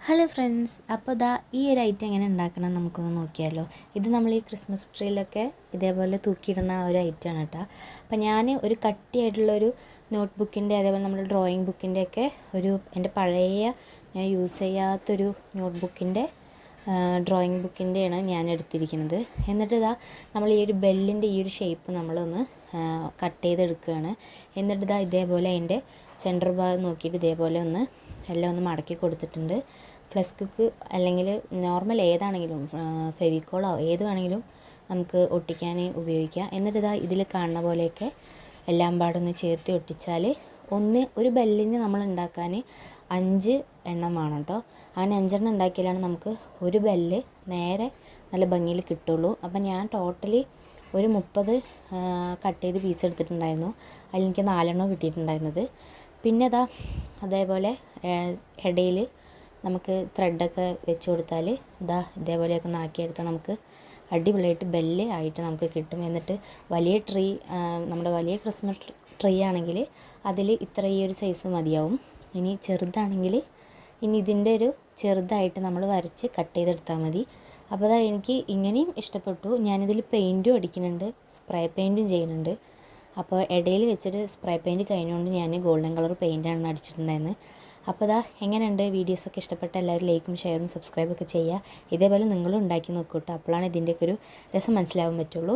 Hello friends, അപ്പോൾ ഈ ഒരു ഐറ്റം എങ്ങനെ ഉണ്ടാക്കണം നമുക്കൊന്ന് നോക്കിയാലോ. ഇത് നമ്മൾ ഈ ക്രിസ്മസ് ട്രീയിലൊക്കെ ഇതേപോലെ തൂക്കിയിടുന്ന ഒരു ഐറ്റമാണ് കേട്ടോ. അപ്പോൾ ഞാൻ ഒരു കട്ടിയായിട്ടുള്ളൊരു നോട്ട്ബുക്കിൻ്റെ അതേപോലെ നമ്മുടെ ഡ്രോയിങ് ബുക്കിൻ്റെയൊക്കെ എൻ്റെ പഴയ ഞാൻ യൂസ് ചെയ്യാത്തൊരു നോട്ട്ബുക്കിൻ്റെ ഡ്രോയിങ് ബുക്കിൻ്റെയാണ് ഞാൻ എടുത്തിരിക്കുന്നത്. എന്നിട്ട് നമ്മൾ ഈ ഒരു ബെല്ലിൻ്റെ ഈ ഒരു ഷേപ്പ് നമ്മളൊന്ന് കട്ട് ചെയ്തെടുക്കുകയാണ്. എന്നിട്ട് ഇതേപോലെ അതിൻ്റെ സെൻറ്റർ ഭാഗം നോക്കിയിട്ട് ഇതേപോലെ എല്ലാം ഒന്ന് മടക്കി കൊടുത്തിട്ടുണ്ട്. ഫ്ലെക്സ് കുക്ക് അല്ലെങ്കിൽ നോർമൽ ഏതാണെങ്കിലും ഫെവിക്കോളോ ഏത് വേണമെങ്കിലും നമുക്ക് ഒട്ടിക്കാൻ ഉപയോഗിക്കാം. എന്നിട്ട് ഇതിൽ കാണുന്ന പോലെയൊക്കെ എല്ലാം പാടൊന്ന് ചേർത്ത് ഒട്ടിച്ചാൽ ഒരു ബെല്ലിന് നമ്മൾ ഉണ്ടാക്കാൻ 5 എണ്ണം വേണം കേട്ടോ. അങ്ങനെ 5 എണ്ണം ഉണ്ടാക്കിയാലാണ് നമുക്ക് ഒരു ബെല്ല് നേരെ നല്ല ഭംഗിയിൽ കിട്ടുള്ളൂ. അപ്പം ഞാൻ ടോട്ടലി ഒരു 30 കട്ട് ചെയ്ത് പീസ് എടുത്തിട്ടുണ്ടായിരുന്നു. അതിൽ എനിക്ക് 4 എണ്ണം കിട്ടിയിട്ടുണ്ടായിരുന്നത്. പിന്നെ അതേപോലെ ഇടയിൽ നമുക്ക് ത്രെഡൊക്കെ വെച്ച് കൊടുത്താൽ ഇതേപോലെയൊക്കെ ഒന്ന് ആക്കിയെടുത്താൽ നമുക്ക് അടിപൊളിയായിട്ട് ബെല്ല് ആയിട്ട് നമുക്ക് കിട്ടും. എന്നിട്ട് വലിയ ട്രീ നമ്മുടെ വലിയ ക്രിസ്മസ് ട്രീ ആണെങ്കിൽ അതിൽ ഈ ഒരു സൈസ് മതിയാവും. ഇനി ചെറുതാണെങ്കിൽ ഇതിൻ്റെ ഒരു ചെറുതായിട്ട് നമ്മൾ വരച്ച് കട്ട് ചെയ്തെടുത്താൽ മതി. അപ്പോൾ എനിക്ക് ഇങ്ങനെയും ഇഷ്ടപ്പെട്ടു. ഞാനിതിൽ പെയിൻറ്റും അടിക്കുന്നുണ്ട്, സ്പ്രേ പെയിൻറ്റും ചെയ്യുന്നുണ്ട്. അപ്പോൾ ഇടയിൽ വെച്ചിട്ട് സ്പ്രേ പെയിൻറ്റ് കഴിഞ്ഞുകൊണ്ട് ഞാൻ ഗോൾഡൻ കളർ പെയിൻറ്റാണ് അടിച്ചിട്ടുണ്ടായിരുന്നത്. അപ്പോൾ എങ്ങനെയുണ്ട്? വീഡിയോസൊക്കെ ഇഷ്ടപ്പെട്ട എല്ലാവരും ലൈക്കും ഷെയറും സബ്സ്ക്രൈബൊക്കെ ചെയ്യുക. ഇതേപോലെ നിങ്ങളും ഉണ്ടാക്കി നോക്കൂ കേട്ടോ. അപ്പോഴാണ് ഇതിൻ്റെയൊക്കെ ഒരു രസം മനസ്സിലാവാൻ പറ്റുള്ളൂ.